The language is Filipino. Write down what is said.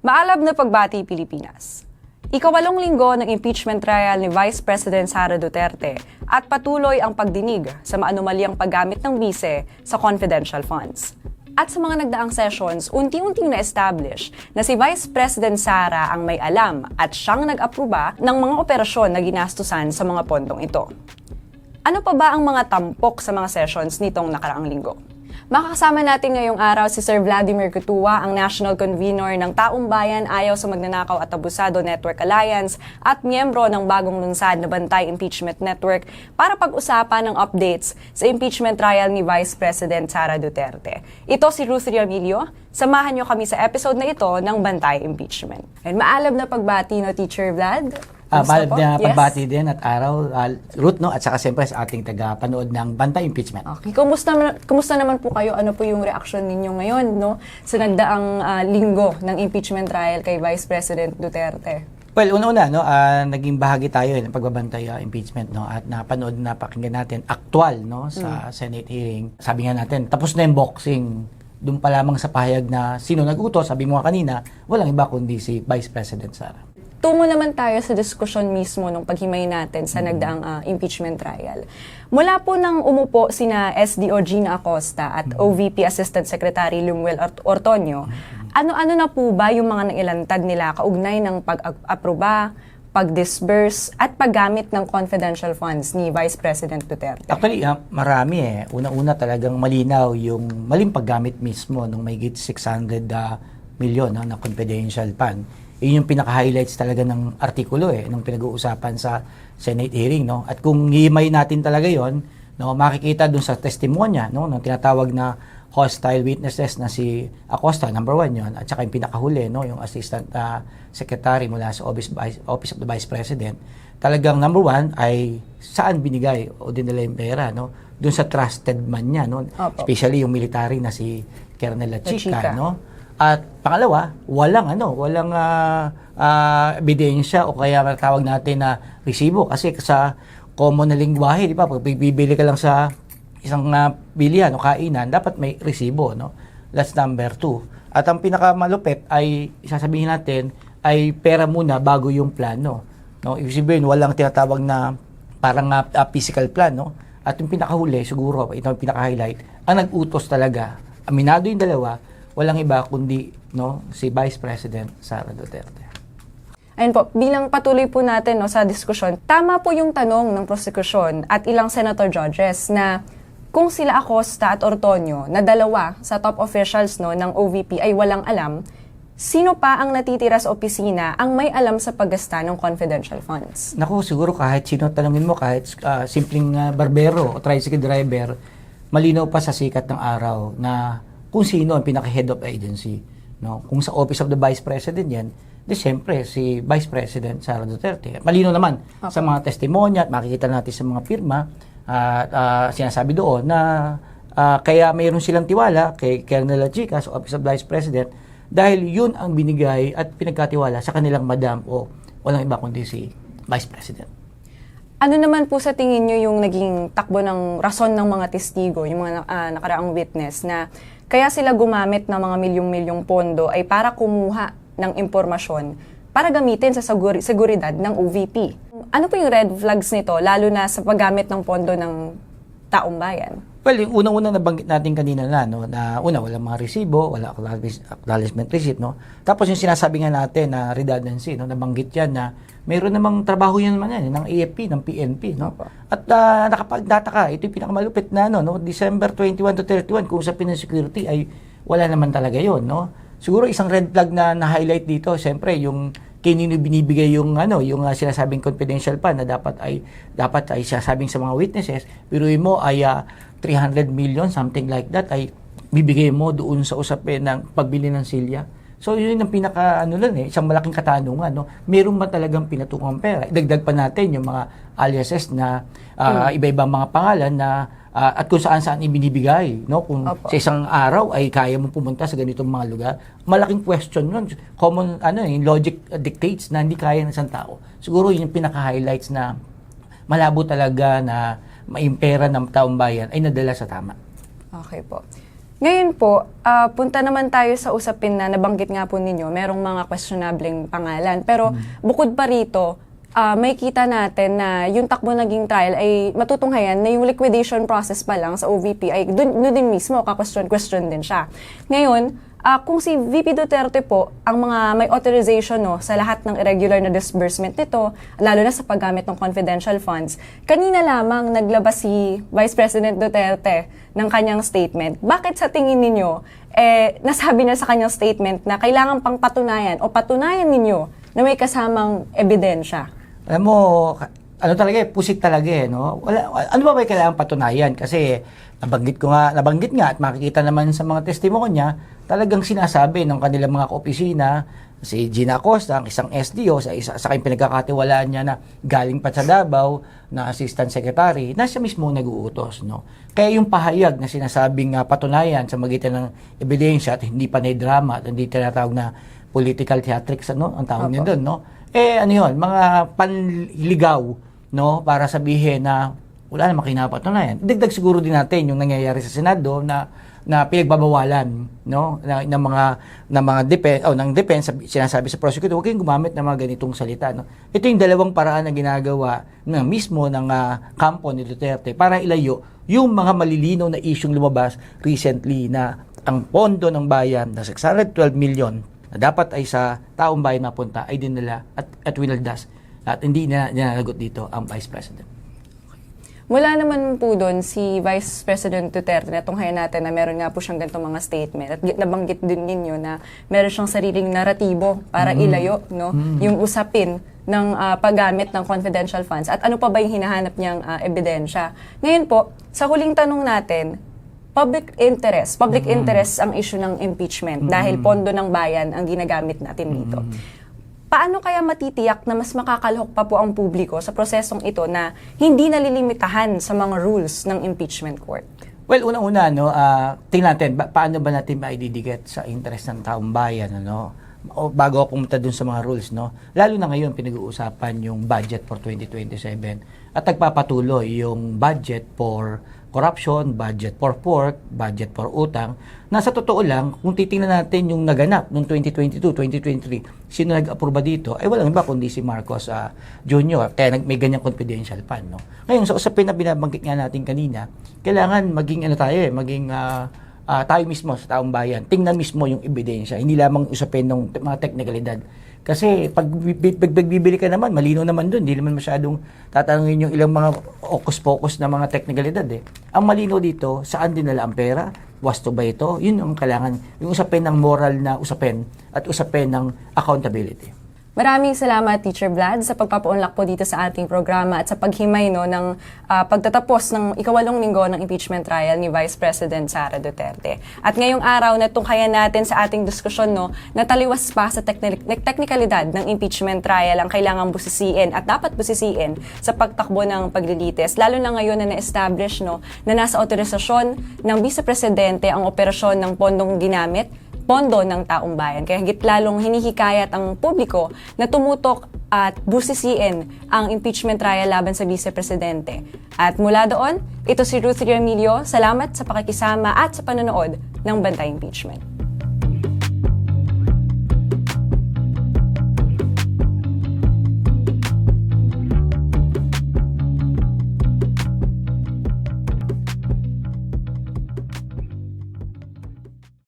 Maalab na pagbati Pilipinas. Ikawalong linggo ng impeachment trial ni Vice President Sara Duterte at patuloy ang pagdinig sa maanumalyang paggamit ng bise sa confidential funds. At sa mga nagdaang sessions, unti-unting na-establish na si Vice President Sara ang may alam at siyang nag-aproba ng mga operasyon na ginastusan sa mga pondong ito. Ano pa ba ang mga tampok sa mga sessions nitong nakaraang linggo? Makakasama natin ngayong araw si Sir Vladimir Cottua, ang National Convener ng Taong Bayan Ayaw sa Magnanakaw at Abusado Network Alliance at miyembro ng bagong lunsad na Bantay Impeachment Network para pag-usapan ng updates sa impeachment trial ni Vice President Sara Duterte. Ito si Ruth Riamilio. Samahan niyo kami sa episode na ito ng Bantay Impeachment. And maalab na pagbati, no, Teacher Vlad? Maalab na pagbati din at araw, Ruth, no? At saka siyempre sa ating taga-panood ng Bantay Impeachment. Okay. Kumusta naman po kayo? Ano po yung reaction ninyo ngayon, no? Sa nagdaang linggo ng impeachment trial kay Vice President Duterte? Well, una-una, no, naging bahagi tayo ng pagbabantay impeachment, no, at napanood na pakinggan natin aktual, no, sa Senate hearing. Sabi nga natin, tapos na yung boxing. Doon pa lamang sa pahayag na sino nag-utos, sabi mo kanina, walang iba kundi si Vice President Sara. Tungo naman tayo sa diskusyon mismo nung paghimay natin sa nagdaang impeachment trial. Mula po nang umupo sina SDO Gina Acosta at OVP Assistant Secretary Lumuel Ortonio, ano-ano na po ba yung mga nailantad nila kaugnay ng pag-aproba, pag-disburse at paggamit ng confidential funds ni Vice President Duterte? Actually, marami eh. Una-una talagang malinaw yung maling paggamit mismo ng may 600 milyon na confidential fund. Yun yung pinaka-highlights talaga ng artikulo nung pinag-uusapan sa Senate hearing, no? At kung hihimay natin talaga yon, no, makikita dun sa testimonya, no, ng tinatawag na hostile witnesses na si Acosta, number 1 yon, at saka yung pinakahuli, no, yung Assistant Secretary mula sa Office of the Vice President. Talagang number 1 ay saan binigay o dinala yung pera, no? Dun sa trusted man niya, no? Opo. Especially yung military na si Colonel La Chica, no? At pangalawa, walang ebidensya o kaya tawag natin na resibo, kasi sa common na lingwahe, di ba, pag bibili ka lang sa isang bilihan o kainan, dapat may resibo, no? That's number 2. At ang pinakamalupit ay isasabihin natin ay pera muna bago yung plano, no? Ibig sabihin, walang tinatawag na parang physical plan, no? At yung pinakahuli siguro, ito yung pinaka-highlight, ang nag-utos talaga, aminado yung dalawa, walang iba kundi, no, si Vice President Sara Duterte. Ayun po, bilang patuloy po natin, no, sa diskusyon, tama po yung tanong ng prosekusyon at ilang senator judges na kung sila Acosta at Ortonio na dalawa sa top officials, no, ng OVP ay walang alam, sino pa ang natitira sa opisina ang may alam sa paggasta ng confidential funds? Naku, siguro kahit sino tanungin mo, kahit simpleng barbero o tricycle driver, malinaw pa sa sikat ng araw na kung sino ang pinaka-head of agency, no? Kung sa Office of the Vice President yan, di siyempre si Vice President Sara Duterte. Malino naman sa mga testimonya at makikita natin sa mga pirma at sinasabi doon na kaya mayroon silang tiwala kay Colonel La Chica sa Office of the Vice President dahil yun ang binigay at pinagkatiwala sa kanilang madam o walang iba kundi si Vice President. Ano naman po sa tingin nyo yung naging takbo ng rason ng mga testigo, yung mga nakaraang witness na kaya sila gumamit ng mga milyong-milyong pondo ay para kumuha ng impormasyon para gamitin sa seguridad ng OVP? Ano po yung red flags nito, lalo na sa paggamit ng pondo ng taong bayan? Well, yung unang-una nabanggit natin kanina na, no, na walang mga resibo, wala acknowledgement receipt, no? Tapos yung sinasabi nga natin na redundancy, no, nabanggit yan na mayroon namang trabaho yan naman yan, ng AFP, ng PNP, no? At nakapagdataka, ito yung pinakamalupit na, no, December 21 to 31, kung usapin ng security ay wala naman talaga yon, no? Siguro isang red flag na na-highlight dito, siyempre, yung kanino binibigay yung yung sinasabing confidential pa na dapat ay sinasabing sa mga witnesses, pero mo ay 300 million, something like that, ay bibigay mo doon sa usapin ng pagbili ng silya. So, yun ang pinaka, isang malaking katanungan, no? Meron ba talagang pinatungong pera? Idagdag pa natin yung mga aliases na iba-ibang mga pangalan na at kung saan-saan ibinibigay, no? Kung sa isang araw ay kaya mo pumunta sa ganitong mga lugar, malaking question yun. Common, logic dictates na hindi kaya ng isang tao. Siguro yun yung pinaka-highlights na malabo talaga na maimpera ng taong bayan ay nadala sa tama. Okay po. Ngayon po, punta naman tayo sa usapin na nabanggit nga po ninyo, merong mga questionableng pangalan. Pero bukod pa rito, may kita natin na yung takbo naging trial ay matutunghayan na yung liquidation process pa lang sa OVP ay doon din mismo, ka-question din siya. Ngayon, kung si VP Duterte po, ang mga may authorization sa lahat ng irregular na disbursement nito, lalo na sa paggamit ng confidential funds, kanina lamang naglabas si Vice President Duterte ng kanyang statement. Bakit sa tingin ninyo, nasabi na sa kanyang statement na kailangan pang patunayan o patunayan ninyo na may kasamang ebidensya? Alam mo, ano talaga pusik talaga no? Ano ba kailangan patunayan? Kasi nabanggit nga at makikita naman sa mga testimonya, talagang sinasabi ng kanilang mga kaopisina, si Gina Acosta, ang isang SDO, sa kayong pinagkakatiwalaan niya na galing pa sa Davao, na Assistant Secretary, na siya mismo nag-uutos. No? Kaya yung pahayag na sinasabing patunayan sa magitan ng ebidensya at hindi panay drama at hindi tinatawag na political theatrics, ang tawag niya doon, no? Ano yun, mga panligaw, no? Para sabihin na wala namang kinapatunayan. Dagdag siguro din natin yung nangyayari sa Senado na pinagbabawalan ng defense, sinasabi sa prosecutor, huwag kayong gumamit ng mga ganitong salita. No? Ito yung dalawang paraan na ginagawa mismo ng kampo ni Duterte para ilayo yung mga malilinaw na isyung lumabas recently na ang pondo ng bayan na 612 million na dapat ay sa taong bayan mapunta ay dinala at winaldas at hindi na nanagot dito ang Vice President. Mula naman po doon si Vice President Duterte, natunghayan natin na meron nga po siyang ganitong mga statement at nabanggit din ninyo na meron siyang sariling naratibo para ilayo yung usapin ng paggamit ng confidential funds at ano pa ba yung hinahanap niyang ebidensya. Ngayon po, sa huling tanong natin, public interest ang issue ng impeachment dahil pondo ng bayan ang ginagamit natin dito. Paano kaya matitiyak na mas makakalhok pa po ang publiko sa prosesong ito na hindi nalilimitahan sa mga rules ng impeachment court? Well, unang-una, tingnan natin, paano ba natin maididikit sa interest ng taong bayan, O bago ako pumunta dun sa mga rules, Lalo na ngayon, pinag-uusapan yung budget for 2027 at nagpapatuloy yung budget for corruption, budget for pork, budget for utang. Nasa totoo lang, kung titingnan natin yung naganap noong 2022, 2023, sino nag-aproba dito, ay walang iba kundi si Marcos Jr. Kaya may ganyang confidential fund. Ngayon, sa usapin na binabanggit nga natin kanina, kailangan maging tayo mismo sa taong bayan, tingnan mismo yung ebidensya, hindi lamang usapin ng mga teknikalidad. Kasi pag bibili ka naman, malino naman dun, hindi naman masyadong tatanungin yung ilang mga focus na mga teknikalidad. Ang malino dito, saan dinala ang pera? Wasto ba ito? Yun yung kailangan, yung usapin ng moral na usapin at usapin ng accountability. Maraming salamat, Teacher Vlad, sa pagpapaunlak po dito sa ating programa at sa paghimay ng pagtatapos ng ikawalong linggo ng impeachment trial ni Vice President Sara Duterte. At ngayong araw, natunghayan natin sa ating diskusyon na taliwas pa sa teknikalidad ng impeachment trial ang kailangang busisiin at dapat busisiin sa pagtakbo ng paglilitis. Lalo na ngayon na na-establish na nasa autorisasyon ng Vice Presidente ang operasyon ng pondong ginamit, pondo ng taong bayan. Kaya higit lalong hinihikayat ang publiko na tumutok at busisiin ang impeachment trial laban sa Vice Presidente. At mula doon, ito si Ruth Remilio. Salamat sa pakikisama at sa panonood ng Bantay Impeachment.